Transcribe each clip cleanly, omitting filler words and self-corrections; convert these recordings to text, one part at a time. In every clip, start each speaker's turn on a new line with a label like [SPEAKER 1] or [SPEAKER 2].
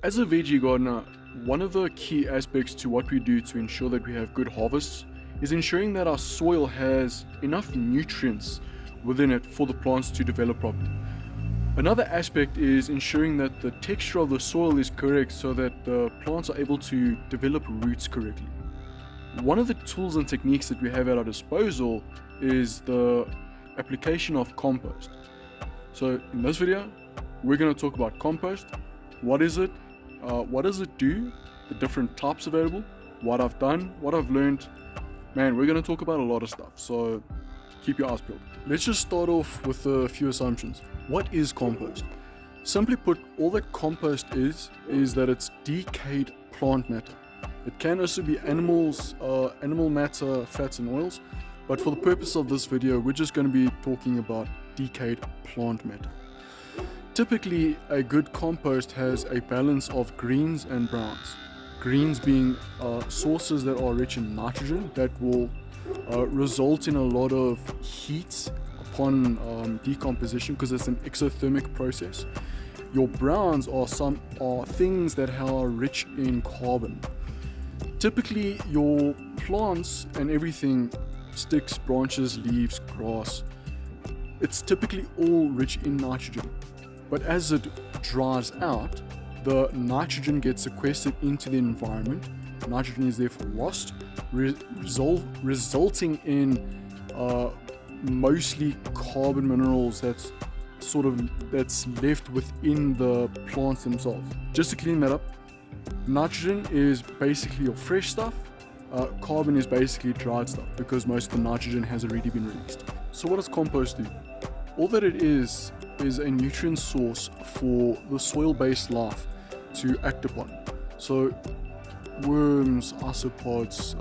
[SPEAKER 1] As a veggie gardener, one of the key aspects to what we do to ensure that we have good harvests is ensuring that our soil has enough nutrients within it for the plants to develop properly. Another aspect is ensuring that the texture of the soil is correct so that the plants are able to develop roots correctly. One of the tools and techniques that we have at our disposal is the application of compost. So in this video, we're going to talk about compost. What is it? What does it do? The different types available, what I've done, what I've learned. Man, we're going to talk about a lot of stuff, so keep your eyes peeled. Let's just start off with a few assumptions. What is compost? Simply put, all that compost is that it's decayed plant matter. It can also be animal matter, fats and oils, but for the purpose of this video, we're just going to be talking about decayed plant matter. Typically, a good compost has a balance of greens and browns. Greens being sources that are rich in nitrogen that will result in a lot of heat upon decomposition because it's an exothermic process. Your browns are things that are rich in carbon. Typically, your plants and everything, sticks, branches, leaves, grass, it's typically all rich in nitrogen. But as it dries out, the nitrogen gets sequestered into the environment. Nitrogen is therefore lost, resulting in mostly carbon minerals that's left within the plants themselves. Just to clean that up, nitrogen is basically your fresh stuff. Carbon is basically dried stuff because most of the nitrogen has already been released. So what does compost do? All that it is a nutrient source for the soil-based life to act upon. So worms, isopods,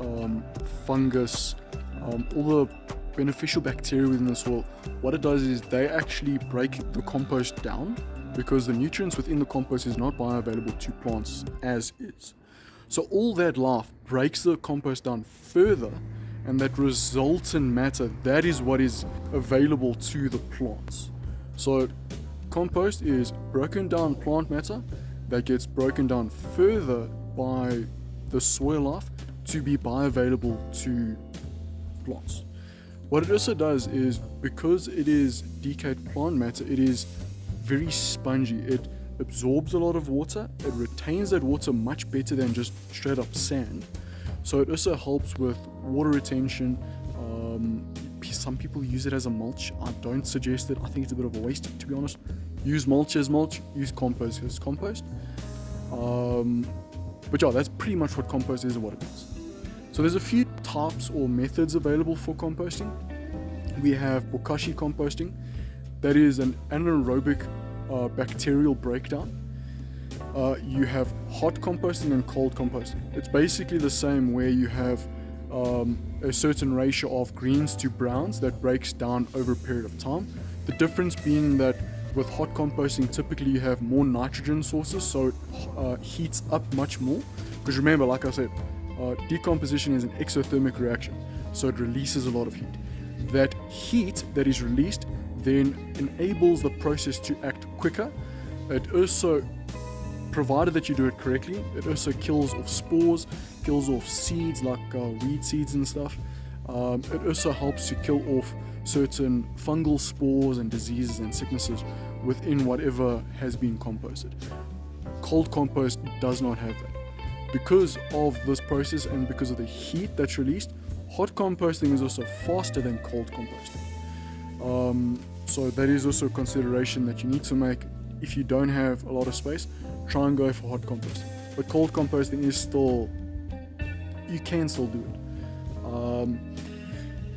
[SPEAKER 1] fungus, all the beneficial bacteria within the soil, what it does is they actually break the compost down because the nutrients within the compost is not bioavailable to plants as is. So all that life breaks the compost down further, and that resultant matter, that is what is available to the plants. So compost is broken down plant matter that gets broken down further by the soil life to be bioavailable to plants. What it also does is, because it is decayed plant matter, it is very spongy. It absorbs a lot of water. It retains that water much better than just straight up sand. So it also helps with water retention. Some people use it as a mulch. I don't suggest it. I think it's a bit of a waste, to be honest. Use mulch as mulch. Use compost as compost. But yeah, that's pretty much what compost is and what it does. So there's a few types or methods available for composting. We have bokashi composting. That is an anaerobic bacterial breakdown. You have hot composting and cold composting. It's basically the same, where you have a certain ratio of greens to browns that breaks down over a period of time. The difference being that with hot composting, typically you have more nitrogen sources, so it heats up much more. Because remember, like I said, decomposition is an exothermic reaction, so it releases a lot of heat. That heat that is released then enables the process to act quicker. It also, provided that you do it correctly, it also kills off spores, kills off seeds like weed seeds and stuff. It also helps to kill off certain fungal spores and diseases and sicknesses within whatever has been composted. Cold compost does not have that. Because of this process and because of the heat that's released, hot composting is also faster than cold composting. So that is also a consideration that you need to make. If you don't have a lot of space, try and go for hot composting. But cold composting is still, you can still do it.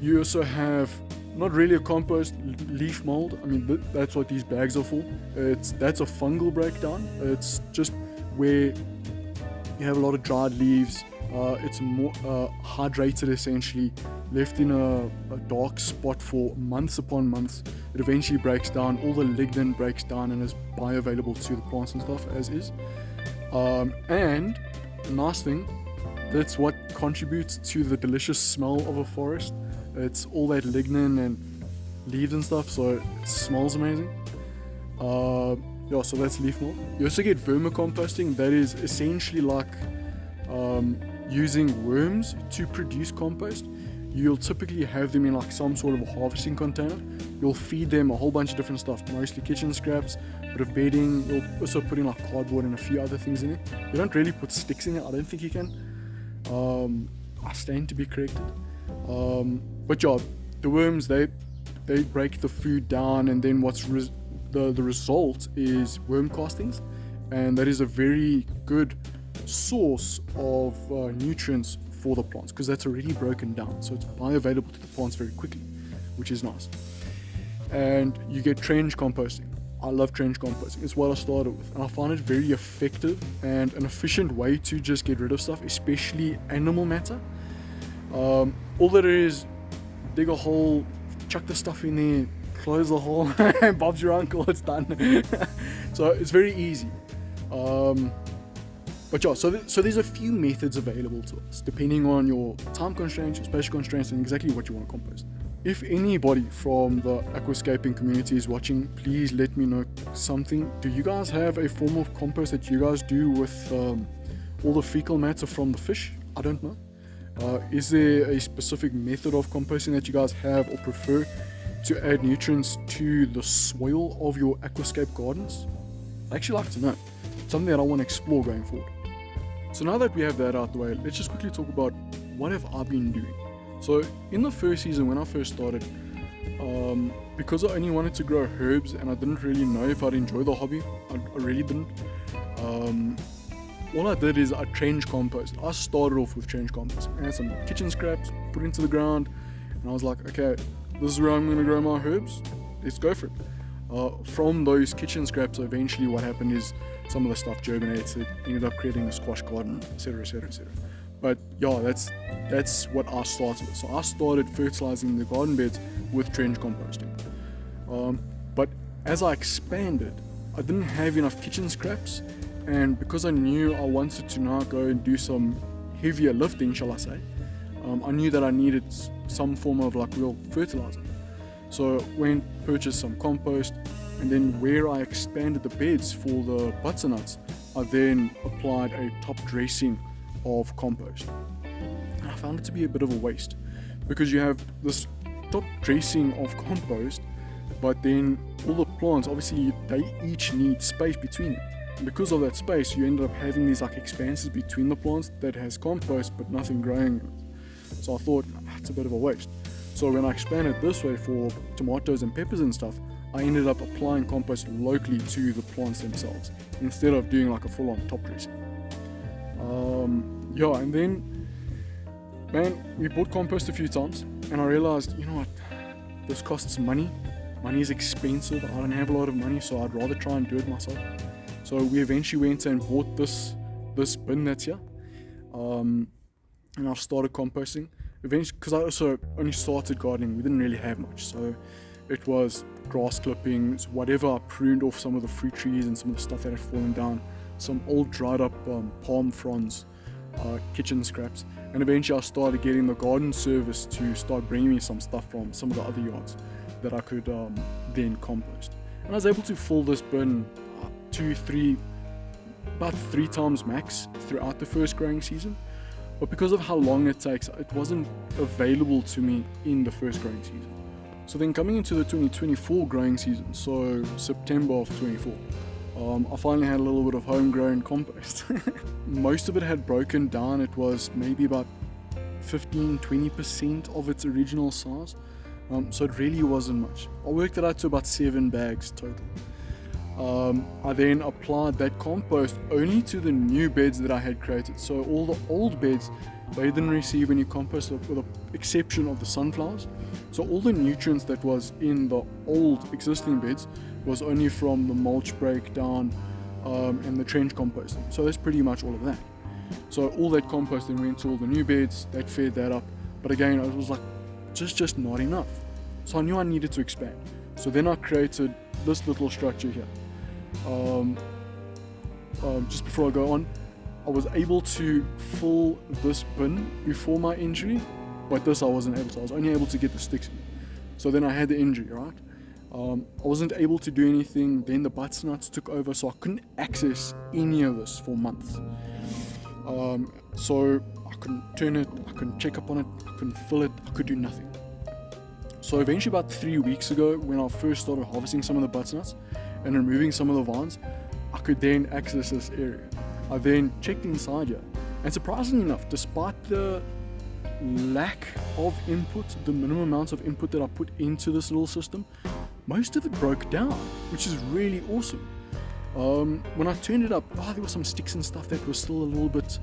[SPEAKER 1] You also have, not really a compost, leaf mold. I mean, that's what these bags are for. That's a fungal breakdown. It's just where you have a lot of dried leaves. It's more hydrated, essentially, left in a dark spot for months upon months. It eventually breaks down, all the lignin breaks down and is bioavailable to the plants and stuff as is. And the nice thing, that's what contributes to the delicious smell of a forest. It's all that lignin and leaves and stuff, so it smells amazing. Yeah, so that's leaf mold. You also get vermicomposting. That is essentially like using worms to produce compost. You'll typically have them in like some sort of a harvesting container. You'll feed them a whole bunch of different stuff, mostly kitchen scraps, bit of bedding. You'll also put in like cardboard and a few other things in it. You don't really put sticks in it. I don't think you can. I stand to be corrected. But yeah, the worms, they break the food down, and then the result is worm castings, and that is a very good source of nutrients for the plants, because that's already broken down, so it's bioavailable to the plants very quickly, which is nice. And you get trench composting. I love trench composting. It's what I started with, and I find it very effective and an efficient way to just get rid of stuff, especially animal matter. All that it is, dig a hole, chuck the stuff in there, close the hole, and Bob's your uncle, it's done. So it's very easy. But yeah, so there's a few methods available to us, depending on your time constraints, your spatial constraints, and exactly what you want to compost. If anybody from the aquascaping community is watching, please let me know something. Do you guys have a form of compost that you guys do with all the fecal matter from the fish? I don't know. Is there a specific method of composting that you guys have or prefer to add nutrients to the soil of your aquascape gardens? I'd actually like to know. It's something that I want to explore going forward. So now that we have that out the way, let's just quickly talk about what have I been doing. So in the first season, when I first started, because I only wanted to grow herbs and I didn't really know if I'd enjoy the hobby, I really didn't. All I did is I trench compost. I started off with trench compost. I had some kitchen scraps, put into the ground, and I was like, okay, this is where I'm going to grow my herbs. Let's go for it. From those kitchen scraps, eventually what happened is some of the stuff germinated, ended up creating a squash garden, etc, etc, etc. But yeah, that's what I started with. So I started fertilizing the garden beds with trench composting. But as I expanded, I didn't have enough kitchen scraps, and because I knew I wanted to now go and do some heavier lifting, shall I say, I knew that I needed some form of like real fertilizer. So went, purchased some compost, and then where I expanded the beds for the butternuts, I then applied a top dressing of compost. And I found it to be a bit of a waste, because you have this top dressing of compost, but then all the plants, obviously they each need space between them. And because of that space, you end up having these like expanses between the plants that has compost but nothing growing in it. So I thought, that's a bit of a waste. So when I expanded this way for tomatoes and peppers and stuff, I ended up applying compost locally to the plants themselves, instead of doing like a full-on top dressing. And then, man, we bought compost a few times, and I realized, you know what, this costs money. Money is expensive. I don't have a lot of money, so I'd rather try and do it myself. So we eventually went and bought this bin that's here, and I started composting. Eventually, because I also only started gardening, we didn't really have much, so it was grass clippings, whatever I pruned off some of the fruit trees and some of the stuff that had fallen down, some old dried up palm fronds, kitchen scraps, and eventually I started getting the garden service to start bringing me some stuff from some of the other yards that I could then compost. And I was able to fill this bin about 3 times max throughout the first growing season. But because of how long it takes, it wasn't available to me in the first growing season. So then coming into the 2024 growing season, so September of 24, I finally had a little bit of homegrown compost. Most of it had broken down. It was maybe about 15-20% of its original size. So it really wasn't much. I worked it out to about 7 bags total. I then applied that compost only to the new beds that I had created. So all the old beds, they didn't receive any compost with the exception of the sunflowers. So all the nutrients that was in the old existing beds was only from the mulch breakdown and the trench composting. So that's pretty much all of that. So all that compost then went to all the new beds, that fed that up. But again, it was like just not enough. So I knew I needed to expand. So then I created this little structure here. Just before I go on, I was able to fill this bin before my injury, but this I wasn't able to. I was only able to get the sticks in. So then I had the injury, right? I wasn't able to do anything. Then the butternuts took over, so I couldn't access any of this for months. So I couldn't turn it, I couldn't check up on it, I couldn't fill it, I could do nothing. So eventually about 3 weeks ago, when I first started harvesting some of the butternuts and removing some of the vines, I could then access this area. I then checked inside here, and surprisingly enough, despite the lack of input, the minimum amount of input that I put into this little system, most of it broke down, which is really awesome. When I turned it up, there were some sticks and stuff that was still a little bit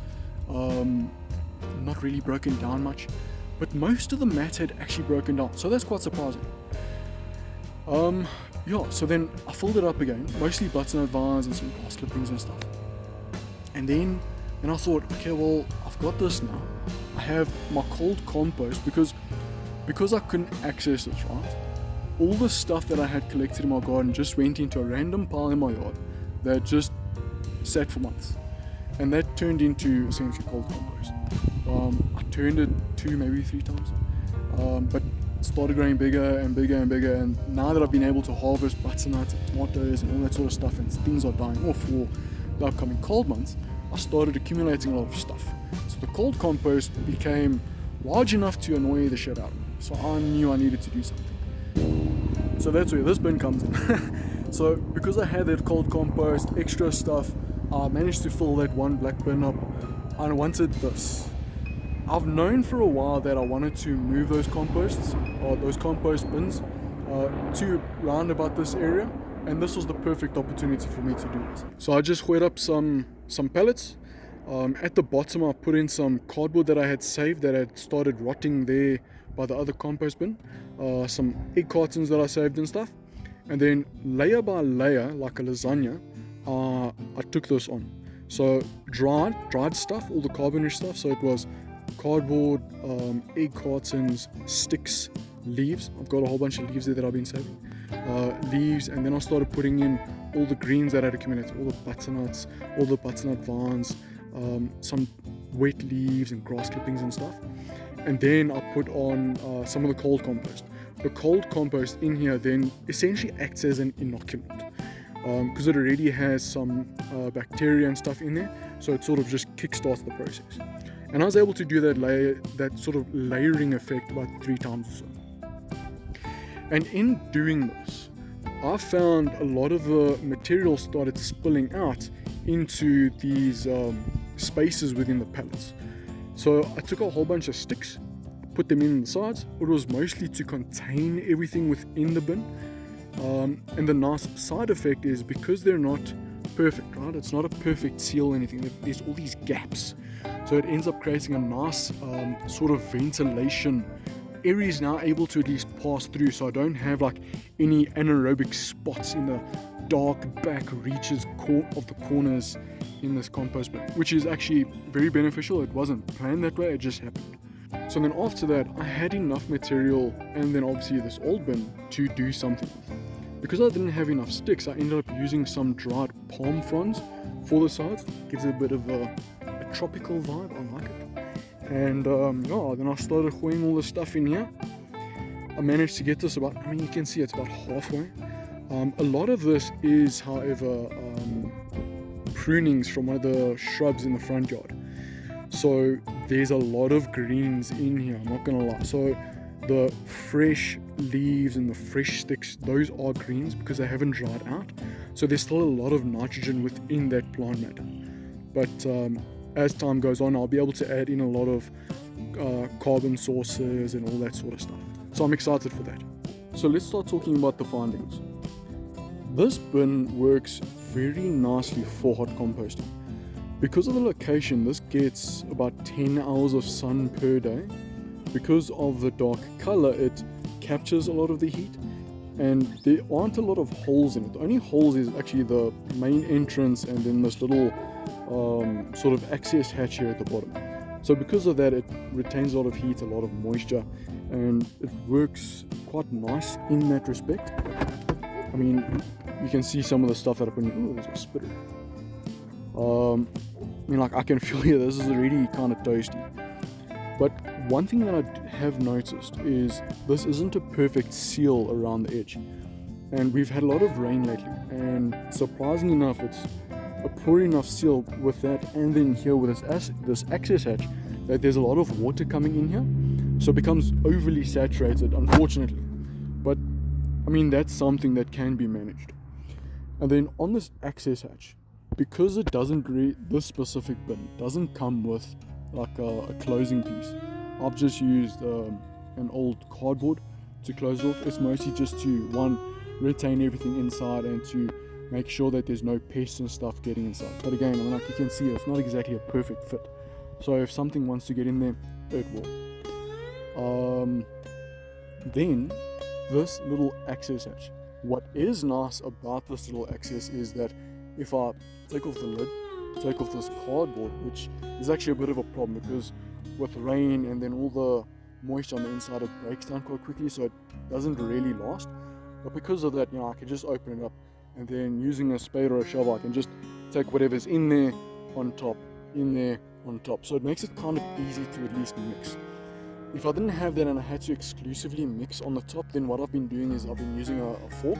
[SPEAKER 1] not really broken down much, but most of the mat had actually broken down, so that's quite surprising. So then I filled it up again, mostly butternut vines and some grass clippings and stuff. And then I thought, okay, well, I've got this now. I have my cold compost because I couldn't access this, right? All the stuff that I had collected in my garden just went into a random pile in my yard that just sat for months. And that turned into essentially cold compost. I turned it 2, maybe 3 times. But it started growing bigger and bigger and bigger. And now that I've been able to harvest butternuts and tomatoes and all that sort of stuff, and things are dying off for the upcoming cold months, I started accumulating a lot of stuff. So the cold compost became large enough to annoy the shit out of me. So I knew I needed to do something. So that's where this bin comes in. So because I had that cold compost, extra stuff, I managed to fill that one black bin up. I wanted this. I've known for a while that I wanted to move those composts, or those compost bins, to round about this area, and this was the perfect opportunity for me to do this. So I just wet up some pellets. At the bottom I put in some cardboard that I had saved that had started rotting there by the other compost bin, some egg cartons that I saved and stuff, and then layer by layer, like a lasagna, I took this on. So dried stuff, all the carbon-rich stuff, so it was cardboard, egg cartons, sticks, leaves. I've got a whole bunch of leaves there that I've been saving. Leaves, and then I started putting in all the greens that had accumulated, all the butternuts, all the butternut vines, some wet leaves and grass clippings and stuff. And then I put on some of the cold compost. The cold compost in here then essentially acts as an inoculant, because it already has some bacteria and stuff in there, so it sort of just kickstarts the process. And I was able to do that sort of layering effect about 3 times or so. And in doing this, I found a lot of the material started spilling out into these spaces within the pallets. So I took a whole bunch of sticks, put them in the sides. It was mostly to contain everything within the bin. And the nice side effect is, because they're not perfect, right? It's not a perfect seal or anything. There's all these gaps. So it ends up creating a nice sort of ventilation. Air is now able to at least pass through, so I don't have like any anaerobic spots in the dark back reaches of the corners in this compost bin, which is actually very beneficial. It wasn't planned that way, it just happened. So then after that, I had enough material, and then obviously this old bin, to do something with. Because I didn't have enough sticks, I ended up using some dried palm fronds for the sides. Gives it a bit of a tropical vibe, I like it. And then I started pouring all the stuff in here. I managed to get this about, you can see it's about halfway. A lot of this is, however, prunings from one of the shrubs in the front yard. So there's a lot of greens in here, I'm not gonna lie. So the fresh leaves and the fresh sticks, those are greens because they haven't dried out. So there's still a lot of nitrogen within that plant matter. But as time goes on, I'll be able to add in a lot of carbon sources and all that sort of stuff. So I'm excited for that. So let's start talking about the findings. This bin works very nicely for hot composting. Because of the location, this gets about 10 hours of sun per day. Because of the dark color, it captures a lot of the heat, and there aren't a lot of holes in it. The only holes is actually the main entrance and then this little sort of access hatch here at the bottom. So because of that, it retains a lot of heat, a lot of moisture, and it works quite nice in that respect. You can see some of the stuff that I put in. Oh, there's a spitter. I can feel here, this is already kind of toasty. But one thing that I have noticed is this isn't a perfect seal around the edge. And we've had a lot of rain lately, and surprisingly enough, it's a poor enough seal with that, and then here with this access hatch, that there's a lot of water coming in here, so it becomes overly saturated, unfortunately. But I mean, that's something that can be managed. And then on this access hatch, because it doesn't this specific bin doesn't come with like a closing piece, I've just used an old cardboard to close it off. It's mostly just to retain everything inside and to make sure that there's no pests and stuff getting inside. But again, I mean, like you can see, it's not exactly a perfect fit, so if something wants to get in there, it will. Then this little access hatch, what is nice about this little access is that if I take off the lid, take off this cardboard, which is actually a bit of a problem because with rain and then all the moisture on the inside, it breaks down quite quickly, so it doesn't really last. But because of that, I can just open it up, and then using a spade or a shovel, I can just take whatever's in there on top, in there on top. So it makes it kind of easy to at least mix. If I didn't have that and I had to exclusively mix on the top, then what I've been doing is I've been using a fork,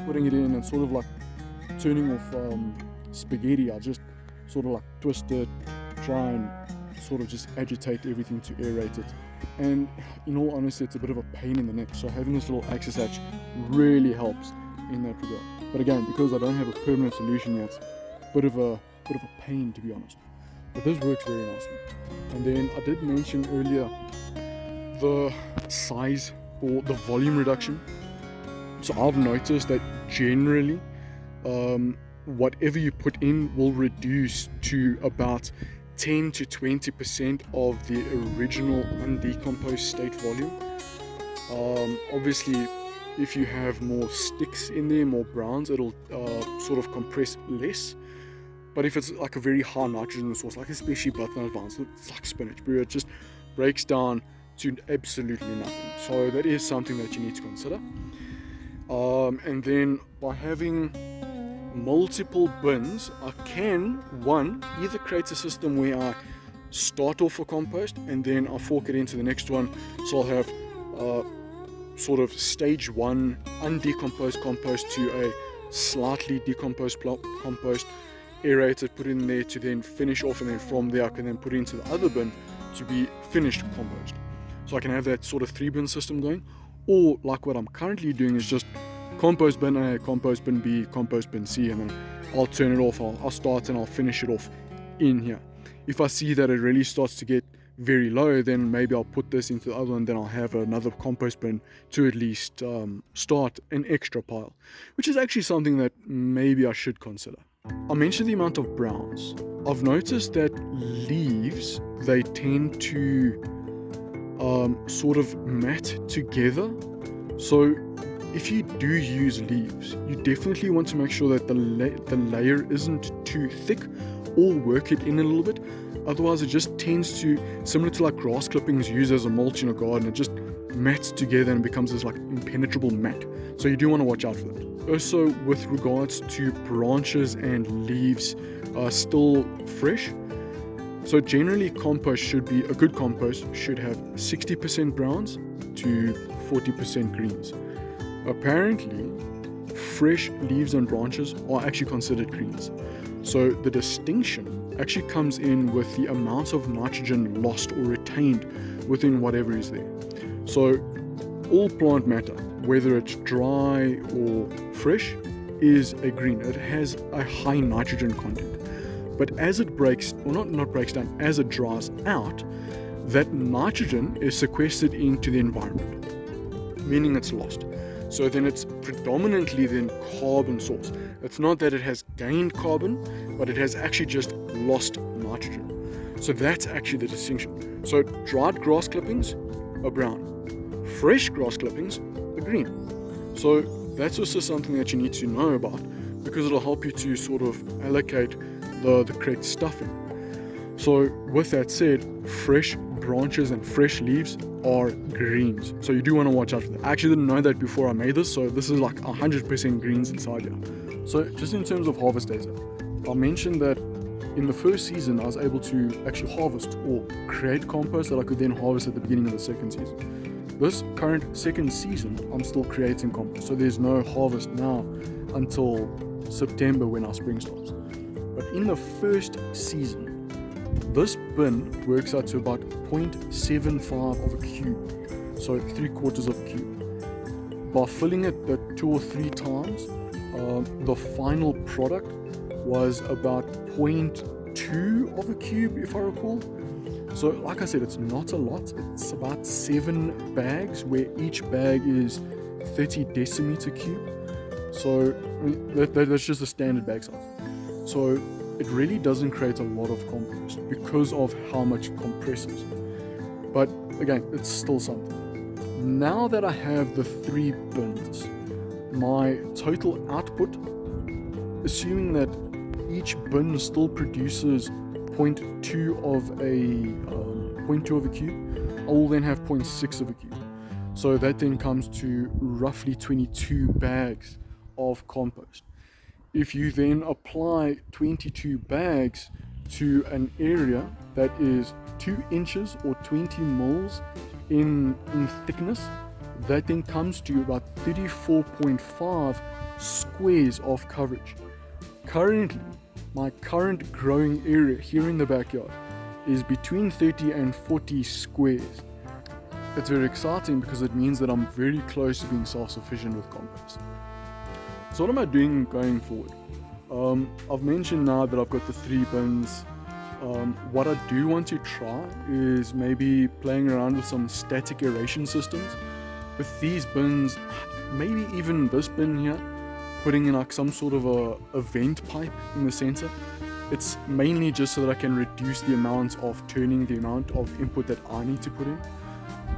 [SPEAKER 1] putting it in and sort of like turning off spaghetti. I just sort of like twist it, try and sort of just agitate everything to aerate it. And in all honesty, it's a bit of a pain in the neck, so having this little access hatch really helps in that regard. But again, because I don't have a permanent solution yet, it's a bit of a pain, to be honest. But this works very nicely. And then I did mention earlier the size or the volume reduction. So I've noticed that generally whatever you put in will reduce to about 10 to 20% of the original undecomposed state volume. Obviously, if you have more sticks in there, more browns, it'll sort of compress less. But if it's like a very high nitrogen source, like especially butternut vines, it's like spinach, bro, it just breaks down to absolutely nothing. So that is something that you need to consider. And then by having multiple bins, I can either create a system where I start off a compost and then I fork it into the next one, so I'll have sort of stage 1 undecomposed compost to a slightly decomposed compost, aerate it, put it in there to then finish off, and then from there I can then put it into the other bin to be finished compost. So I can have that sort of 3-bin system going, or like what I'm currently doing is just compost bin A, compost bin B, compost bin C, and then I'll turn it off, I'll start and I'll finish it off in here. If I see that it really starts to get very low, then maybe I'll put this into the other one, then I'll have another compost bin to at least start an extra pile, which is actually something that maybe I should consider. I mentioned the amount of browns. I've noticed that leaves, they tend to sort of mat together. So if you do use leaves, you definitely want to make sure that the layer isn't too thick, or work it in a little bit. Otherwise it just tends to, similar to like grass clippings used as a mulch in a garden, it just mats together and becomes this like impenetrable mat. So you do want to watch out for that. Also, with regards to branches and leaves still fresh, so generally a good compost should have 60% browns to 40% greens. Apparently, fresh leaves and branches are actually considered greens. So the distinction actually comes in with the amount of nitrogen lost or retained within whatever is there. So all plant matter, whether it's dry or fresh, is a green. It has a high nitrogen content. But as it breaks, or not breaks down, as it dries out, that nitrogen is sequestered into the environment, meaning it's lost. So then it's predominantly then carbon source. It's not that it has gained carbon, but it has actually just lost nitrogen. So that's actually the distinction. So dried grass clippings are brown, fresh grass clippings are green. So that's also something that you need to know about, because it'll help you to sort of allocate the correct stuff in. So with that said, fresh branches and fresh leaves are greens, so you do want to watch out for that. I actually didn't know that before I made this, so this is like 100% greens inside here. So just in terms of harvest data, I mentioned that in the first season I was able to actually harvest or create compost that I could then harvest at the beginning of the second season. this current second season, I'm still creating compost. So there's no harvest now until September when our spring starts. But in the first season, this bin works out to about 0.75 of a cube, so 3/4 of a cube. By filling it 2 or 3 times, the final product was about 0.2 of a cube, if I recall. So like I said, it's not a lot. It's about 7 bags, where each bag is 30 decimeter cube. So that's just a standard bag size. So it really doesn't create a lot of compost because of how much it compresses. But again, it's still something. Now that I have the 3 bins, my total output, assuming that each bin still produces 0.2 of a cube, I will then have 0.6 of a cube. So that then comes to roughly 22 bags of compost. If you then apply 22 bags to an area that is 2 inches or 20 mils in thickness, that then comes to about 34.5 squares of coverage. Currently, my current growing area here in the backyard is between 30 and 40 squares. It's very exciting because it means that I'm very close to being self-sufficient with compost. So what am I doing going forward? I've mentioned now that I've got the 3 bins. What I do want to try is maybe playing around with some static aeration systems. With these bins, maybe even this bin here, putting in like some sort of a vent pipe in the center. It's mainly just so that I can reduce the amount of turning, the amount of input that I need to put in.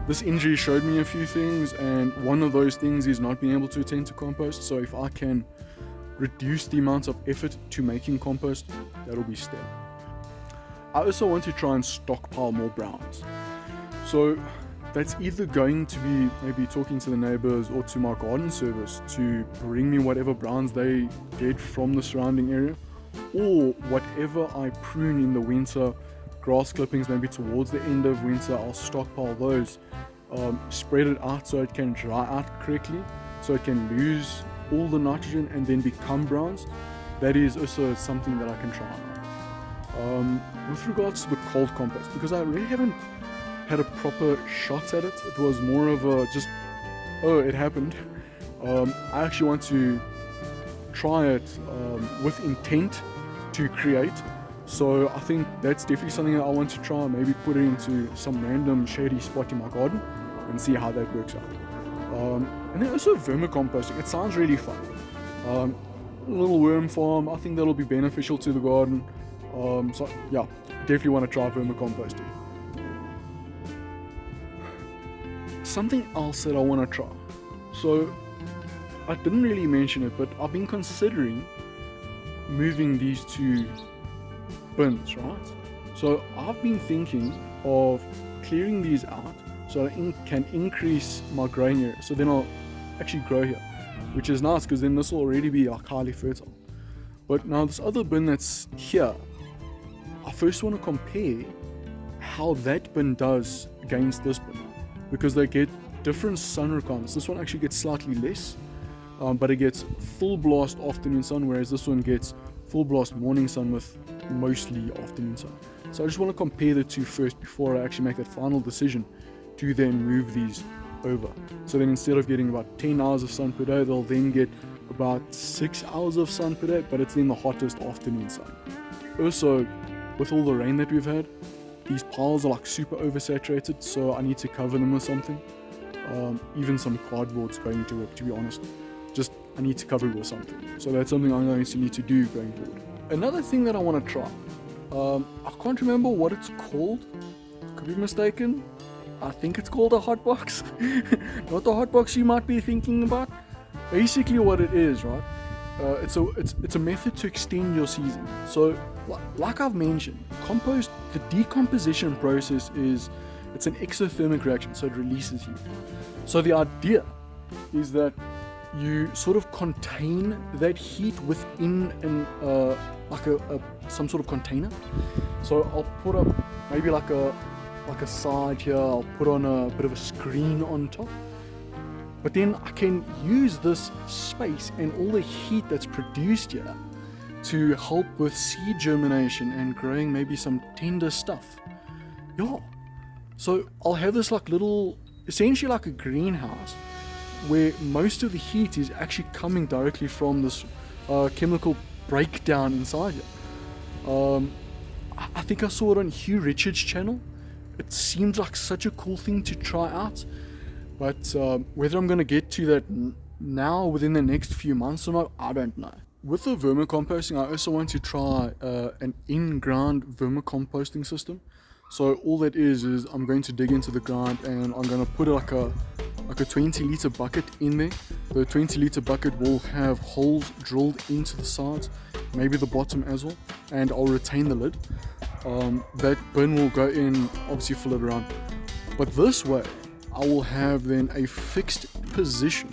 [SPEAKER 1] This injury showed me a few things, and one of those things is not being able to attend to compost. So if I can reduce the amount of effort to making compost, that'll be stellar. I also want to try and stockpile more browns. So that's either going to be maybe talking to the neighbors or to my garden service to bring me whatever browns they get from the surrounding area, or whatever I prune in the winter, grass clippings maybe towards the end of winter, I'll stockpile those, spread it out so it can dry out correctly, so it can lose all the nitrogen and then become browns. That is also something that I can try on. With regards to the cold compost, because I really haven't had a proper shot at it, it was more of a just, oh, it happened. I actually want to try it with intent to create. So I think that's definitely something that I want to try, maybe put it into some random shady spot in my garden and see how that works out. And then also vermicomposting, it sounds really fun. A little worm farm, I think that'll be beneficial to the garden. So yeah, definitely want to try vermicomposting. Something else that I want to try. So I didn't really mention it, but I've been considering moving these 2 bins, right? So I've been thinking of clearing these out so I can increase my growing area. So then I'll actually grow here, which is nice because then this will already be like highly fertile. But now this other bin that's here, I first want to compare how that bin does against this bin, because they get different sun requirements. This one actually gets slightly less, but it gets full blast afternoon sun, whereas this one gets full blast morning sun with mostly afternoon sun. So I just want to compare the 2 first before I actually make that final decision to then move these over. So then instead of getting about 10 hours of sun per day, they'll then get about 6 hours of sun per day, but it's then the hottest afternoon sun. Also, with all the rain that we've had, these piles are like super oversaturated, so I need to cover them with something. Even some cardboard's going to work, to be honest. Just I need to cover it with something. So that's something I'm going to need to do going forward. Another thing that I want to try, I can't remember what it's called. Could be mistaken. I think it's called a hot box. Not the hot box you might be thinking about. Basically what it is, right? It's a method to extend your season. So like I've mentioned, compost, the decomposition process it's an exothermic reaction, so it releases heat. So the idea is that you sort of contain that heat within some sort of container. So I'll put up maybe like a like a side here. I'll put on a bit of a screen on top. But then I can use this space and all the heat that's produced here to help with seed germination and growing maybe some tender stuff. Yeah. So I'll have this like little, essentially like a greenhouse, where most of the heat is actually coming directly from this chemical breakdown inside here. I think I saw it on Hugh Richards' channel. It seems like such a cool thing to try out. But whether I'm going to get to that now within the next few months or not, I don't know. With the vermicomposting, I also want to try an in-ground vermicomposting system. So all that is I'm going to dig into the ground and I'm going to put like a 20-litre bucket in there. The 20-litre bucket will have holes drilled into the sides, maybe the bottom as well, and I'll retain the lid. That bin will go in, obviously fill it around. But this way, I will have then a fixed position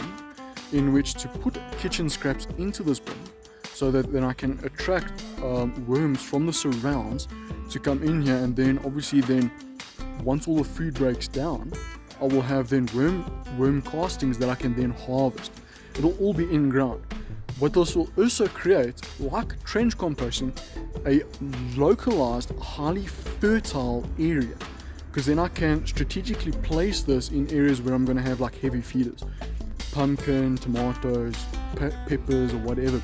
[SPEAKER 1] in which to put kitchen scraps into this bin, so that then I can attract worms from the surrounds to come in here, and then obviously then once all the food breaks down, I will have then worm castings that I can then harvest. It'll all be in ground. What this will also create, like trench composting, a localized, highly fertile area, because then I can strategically place this in areas where I'm going to have like heavy feeders, pumpkin, tomatoes, peppers, or whatever.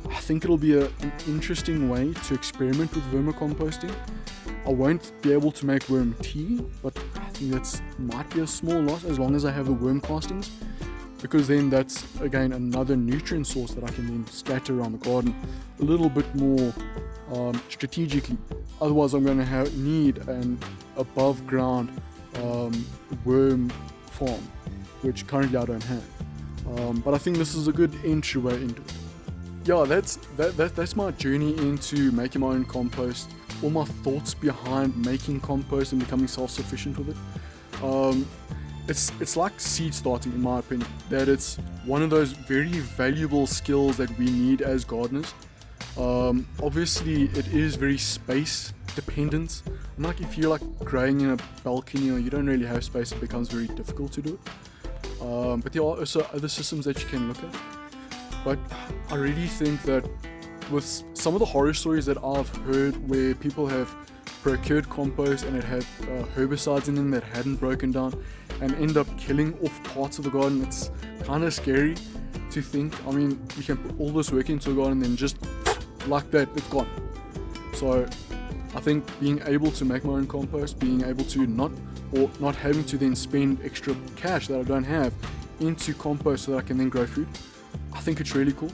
[SPEAKER 1] I think it'll be an interesting way to experiment with vermicomposting. I won't be able to make worm tea, but I think that might be a small loss as long as I have the worm castings, because then that's again another nutrient source that I can then scatter around the garden a little bit more strategically. Otherwise I'm going to need an above ground worm farm, which currently I don't have. But I think this is a good entryway into it. Yeah, that's my journey into making my own compost. All my thoughts behind making compost and becoming self-sufficient with it. It's like seed starting, in my opinion. That it's one of those very valuable skills that we need as gardeners. Obviously, it is very space dependent. And like if you're like growing in a balcony or you don't really have space, it becomes very difficult to do it. But there are also other systems that you can look at. But I really think that with some of the horror stories that I've heard where people have procured compost and it had herbicides in them that hadn't broken down and end up killing off parts of the garden, it's kind of scary to think. I mean, you can put all this work into a garden and then just like that, it's gone. So I think being able to make my own compost, being able to not having to then spend extra cash that I don't have into compost so that I can then grow food, I think it's really cool.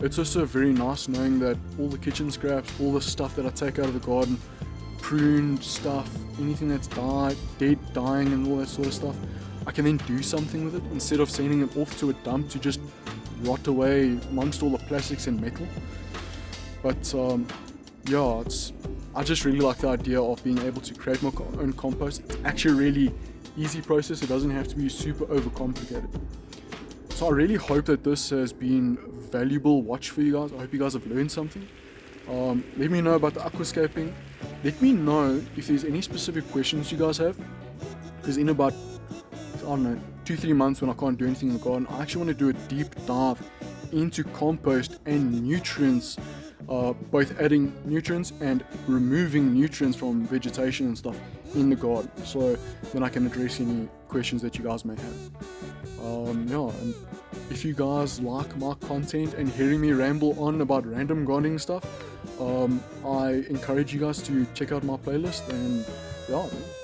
[SPEAKER 1] It's also very nice knowing that all the kitchen scraps, all the stuff that I take out of the garden, pruned stuff, anything that's dead, dying and all that sort of stuff, I can then do something with it instead of sending it off to a dump to just rot away amongst all the plastics and metal. But yeah, I just really like the idea of being able to create my own compost. It's actually a really easy process. It doesn't have to be super overcomplicated. So I really hope that this has been valuable watch for you guys. I hope you guys have learned something. Let me know about the aquascaping. Let me know if there's any specific questions you guys have, because in about, I don't know, 2-3 months when I can't do anything in the garden, I actually want to do a deep dive into compost and nutrients, both adding nutrients and removing nutrients from vegetation and stuff in the garden, so then I can address any questions that you guys may have. Yeah, and if you guys like my content and hearing me ramble on about random gardening stuff, I encourage you guys to check out my playlist, and yeah, man.